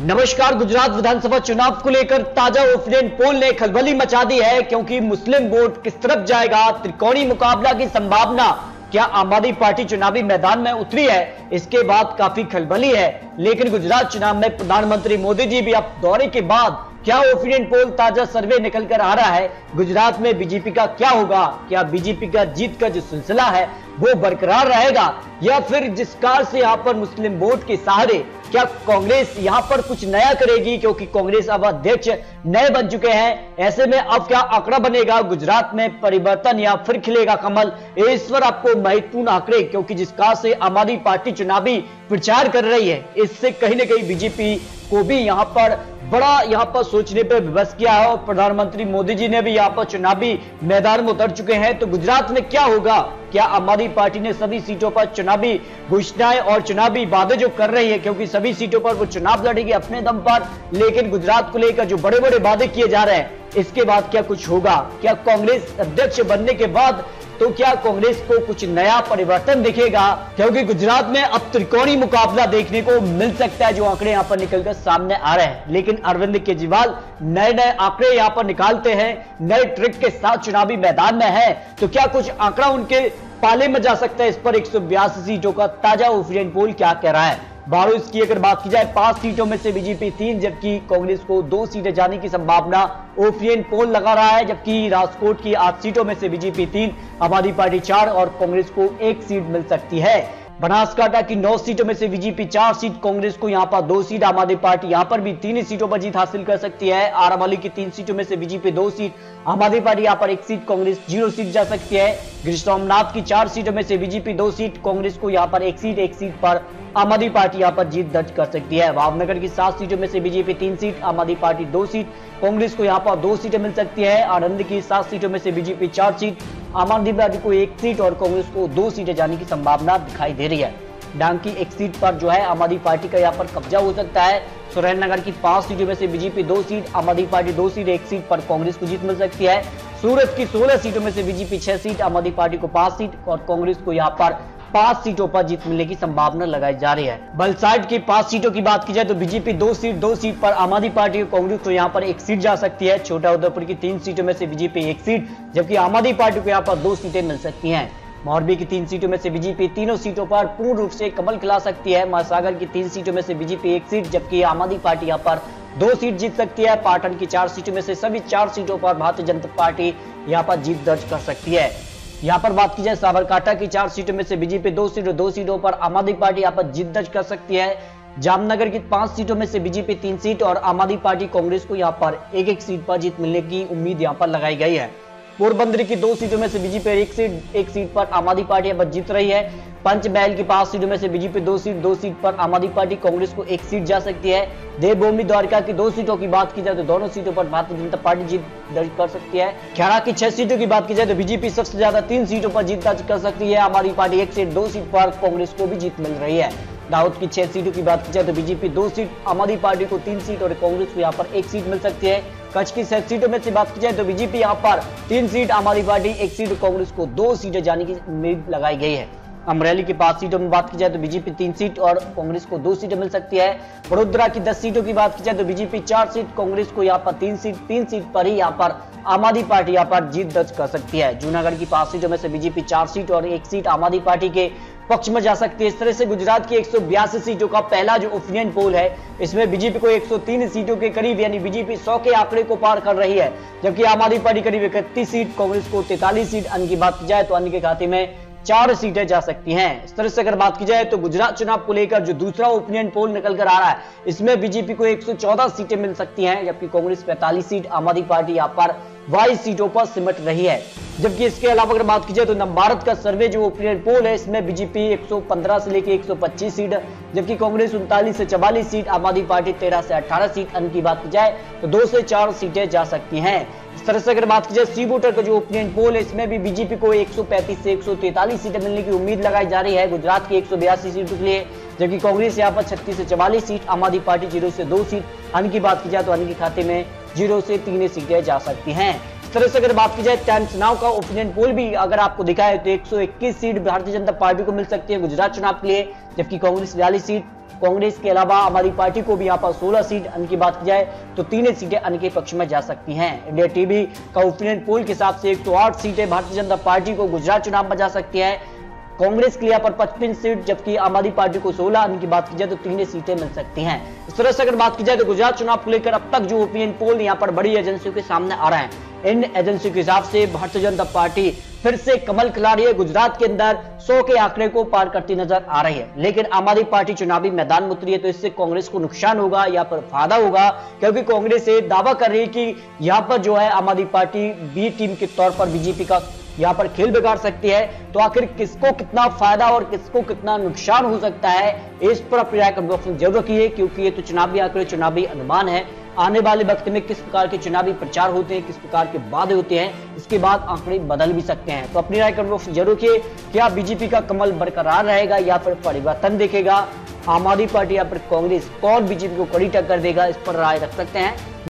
नमस्कार। गुजरात विधानसभा चुनाव को लेकर ताजा ओपिनियन पोल ने खलबली मचा दी है, क्योंकि मुस्लिम वोट किस तरफ जाएगा, त्रिकोणीय मुकाबला की संभावना, क्या आम आदमी पार्टी चुनावी मैदान में उतरी है, इसके बाद काफी खलबली है। लेकिन गुजरात चुनाव में प्रधानमंत्री मोदी जी भी अब दौरे के बाद क्या ओपिनियन पोल ताजा सर्वे निकल कर आ रहा है, गुजरात में बीजेपी का क्या होगा, क्या बीजेपी का जीत का जो सिलसिला है वो बरकरार रहेगा, या फिर जिस कार से यहां पर मुस्लिम वोट के सहारे क्या कांग्रेस यहां पर कुछ नया करेगी, क्योंकि कांग्रेस अब अध्यक्ष नए बन चुके हैं। ऐसे में अब क्या आंकड़ा बनेगा, गुजरात में परिवर्तन या फिर खिलेगा कमल, इस पर आपको महत्वपूर्ण आंकड़े, क्योंकि जिस कार से आम आदमी पार्टी चुनावी प्रचार कर रही है, इससे कहीं ना कहीं बीजेपी को भी यहां पर बड़ा सोचने पर विवश किया है और प्रधानमंत्री मोदी जी ने भी यहां पर चुनावी मैदान में उतर चुके हैं। तो गुजरात में क्या होगा, क्या आम आदमी पार्टी ने सभी सीटों पर चुनावी घोषणाएं और चुनावी वादे जो कर रही है, क्योंकि सभी सीटों पर वो चुनाव लड़ेगी अपने दम पर, लेकिन गुजरात को लेकर जो बड़े बड़े वादे किए जा रहे हैं, इसके बाद क्या कुछ होगा, क्या कांग्रेस अध्यक्ष बनने के बाद तो क्या कांग्रेस को कुछ नया परिवर्तन दिखेगा, क्योंकि गुजरात में अब त्रिकोणीय मुकाबला देखने को मिल सकता है, जो आंकड़े यहां पर निकलकर सामने आ रहे हैं। लेकिन अरविंद केजरीवाल नए नए आंकड़े यहां पर निकालते हैं, नए ट्रिक के साथ चुनावी मैदान में है, तो क्या कुछ आंकड़ा उनके पाले में जा सकता है। इस पर 182 सीटों का ताजा ओपिनियन पोल क्या कह रहा है। बारो इसकी अगर बात की जाए, 5 सीटों में से बीजेपी 3, जबकि कांग्रेस को 2 सीटें जाने की संभावना ओपिनियन पोल लगा रहा है। जबकि राजकोट की 8 सीटों में से बीजेपी 3, आम आदमी पार्टी 4 और कांग्रेस को 1 सीट मिल सकती है। बनासकांठा की 9 सीटों में से बीजेपी 4 सीट, कांग्रेस को यहां पर 2 सीट, आम आदमी पार्टी यहां पर भी 3 सीटों पर जीत हासिल कर सकती है। आरावली की 3 सीटों में से बीजेपी 2 सीट, आम आदमी पार्टी यहां पर 1 सीट, कांग्रेस 0 सीट जा सकती है। गिर सोमनाथ की 4 सीटों में से बीजेपी 2 सीट, कांग्रेस को यहां पर 1 सीट पर आम आदमी पार्टी यहां पर जीत दर्ज कर सकती है। भावनगर की 7 सीटों में से बीजेपी 3 सीट, आम आदमी पार्टी 2 सीट, कांग्रेस को यहां पर 2 सीटें मिल सकती है। आनंद की 7 सीटों में से बीजेपी 4 सीट, आम आदमी पार्टी को 1 सीट और कांग्रेस को 2 सीटें जाने की संभावना दिखाई दे रही है। डांग की 1 सीट पर जो है आम आदमी पार्टी का यहां पर कब्जा हो सकता है। सुरेंद्रनगर की 5 सीटों में से बीजेपी 2 सीट, आम आदमी पार्टी 2 सीट, 1 सीट पर कांग्रेस को जीत मिल सकती है। सूरत की 16 सीटों में से बीजेपी 6 सीट, आम आदमी पार्टी को 5 सीट और कांग्रेस को यहां पर 5 सीटों पर जीत मिलने की संभावना लगाई जा रही है। वलसाड की 5 सीटों की बात की जाए तो बीजेपी 2 सीट पर आम आदमी पार्टी और कांग्रेस को यहां पर 1 सीट जा सकती है। छोटा उदयपुर की 3 सीटों में से बीजेपी 1 सीट, जबकि आम आदमी पार्टी को यहां पर 2 सीटें मिल सकती हैं। मोरबी की 3 सीटों में से बीजेपी तीनों सीटों पर पूर्ण रूप से कमल खिला सकती है। महासागर की 3 सीटों में से बीजेपी 1 सीट, जबकि आम आदमी पार्टी यहां पर 2 सीट जीत सकती है। पाटन की 4 सीटों में से सभी 4 सीटों पर भारतीय जनता पार्टी यहां पर जीत दर्ज कर सकती है। यहां पर बात की जाए साबरकांठा की 4 सीटों में से बीजेपी 2 सीट और 2 सीटों पर आम आदमी पार्टी यहां पर जीत दर्ज कर सकती है। जामनगर की 5 सीटों में से बीजेपी 3 सीट और आम आदमी पार्टी कांग्रेस को यहां पर 1-1 सीट पर जीत मिलने की उम्मीद यहां पर लगाई गई है। पोरबंदर की 2 सीटों में से बीजेपी 1 सीट पर आम आदमी पार्टी अब जीत रही है। पंचमहल की 5 सीटों में से बीजेपी 2 सीट पर आम आदमी पार्टी कांग्रेस को 1 सीट जा सकती है। देवभूमि द्वारका की 2 सीटों की बात की जाए तो दोनों सीटों पर भारतीय जनता पार्टी जीत दर्ज कर सकती है। खैरा की 6 सीटों की बात की जाए तो बीजेपी सबसे ज्यादा 3 सीटों पर जीत दर्ज कर सकती है। आम आदमी पार्टी 1 सीट, 2 सीट पर कांग्रेस को भी जीत मिल रही है। दाऊद की 6 सीटों की बात की जाए तो बीजेपी 2 सीट, आम आदमी पार्टी को 3 सीट और कांग्रेस को यहाँ पर 1 सीट मिल सकती है। कच्छ की 6 सीटों में से बात की जाए तो बीजेपी यहाँ पर 3 सीट, आम आदमी पार्टी 1 सीट और कांग्रेस को 2 सीटें जाने की उम्मीद लगाई गई है। अमरेली की 5 सीटों में बात की जाए तो बीजेपी 3 सीट और कांग्रेस को 2 सीटें मिल सकती है। वडोदरा की 10 सीटों की बात की जाए तो बीजेपी 4 सीट, कांग्रेस को यहाँ पर 3 सीट पर ही यहाँ पर आम आदमी पार्टी यहाँ पर जीत दर्ज कर सकती है। जूनागढ़ की 5 सीटों में से बीजेपी 4 सीट और 1 सीट आम आदमी पार्टी के पक्ष में जा सकती है। इस तरह से गुजरात की 182 सीटों का पहला जो ओपिनियन पोल है, इसमें बीजेपी को 103 सीटों के करीब यानी बीजेपी 100 के आंकड़े को पार कर रही है, जबकि आम आदमी पार्टी करीब 31 सीट, कांग्रेस को 43 सीट, अन्य की बात की जाए तो अन्य के खाते में 4 सीटें जा सकती हैं। इस तरह से अगर बात की जाए तो गुजरात चुनाव को लेकर जो दूसरा ओपिनियन पोल निकल कर आ रहा है, इसमें बीजेपी को 114 सीटें मिल सकती हैं, जबकि कांग्रेस 45 सीट, आम आदमी पार्टी यहाँ पर 22 सीटों पर सिमट रही है। जबकि इसके अलावा अगर बात की जाए तो नवभारत का सर्वे जो ओपिनियन पोल है, इसमें बीजेपी 115 से लेकर 125 सीट, जबकि कांग्रेस 39 से 44 सीट, आम आदमी पार्टी 13 से 18 सीट, अन्य की बात की जाए तो 2 से 4 सीटें जा सकती हैं। इस तरह से अगर बात की जाए सी वोटर का जो ओपिनियन पोल है, इसमें भी बीजेपी को 135 से 143 सीटें मिलने की उम्मीद लगाई जा रही है गुजरात की 182 सीटों के लिए, जबकि कांग्रेस यहाँ पर 36 से 44 सीट, आम आदमी पार्टी 0 से 2 सीट, अन्य की बात की जाए तो अन्य के खाते में 0 से 3 सीटें जा सकती हैं। इस तरह से अगर बात की जाए टाइम्स नाउ का ओपिनियन पोल भी अगर आपको दिखाए तो 121 सीट भारतीय जनता पार्टी को मिल सकती है गुजरात चुनाव के लिए, जबकि कांग्रेस 42 सीट, कांग्रेस के अलावा आम आदमी पार्टी को भी यहाँ पर 16 सीट अन्य की बात की जाए तो 3 सीटें अन्य के पक्ष में जा सकती हैं। इंडिया टीवी का ओपिनियन पोल के हिसाब से 108 सीटें भारतीय जनता पार्टी को गुजरात चुनाव में जा सकती है। कांग्रेस के लिए यहाँ पर 55 सीट, जबकि आम आदमी पार्टी को 16 अन्य की बात की जाए तो 3 सीटें मिल सकती हैं। इस तरह से अगर बात की जाए तो गुजरात चुनाव को लेकर अब तक जो ओपिनियन पोल यहाँ पर बड़ी एजेंसियों के सामने आ रहा है, इन एजेंसियों के हिसाब से भारतीय जनता पार्टी फिर से कमल खिला रही है, गुजरात के अंदर 100 के आंकड़े को पार करती नजर आ रही है। लेकिन आम आदमी पार्टी चुनावी मैदान में उतरी है तो इससे कांग्रेस को नुकसान होगा या पर फायदा होगा, क्योंकि कांग्रेस ये दावा कर रही है कि यहां पर जो है आम आदमी पार्टी बी टीम के तौर पर बीजेपी का यहां पर खेल बिगाड़ सकती है। तो आखिर किसको कितना फायदा और किसको कितना नुकसान हो सकता है, इस पर अपनी राय कमेंट बॉक्स में जरूर रखिए, क्योंकि ये तो चुनावी आंकड़े, चुनावी अनुमान है। आने वाले वक्त में किस प्रकार के चुनावी प्रचार होते हैं, किस प्रकार के वादे होते हैं, इसके बाद आंकड़े बदल भी सकते हैं। तो अपनी राय कमेंट बॉक्स में जरूर रखिए, क्या बीजेपी का कमल बरकरार रहेगा या फिर परिवर्तन देखेगा आम आदमी पार्टी या फिर कांग्रेस, कौन बीजेपी को कड़ी टक्कर देगा, इस पर राय रख सकते हैं।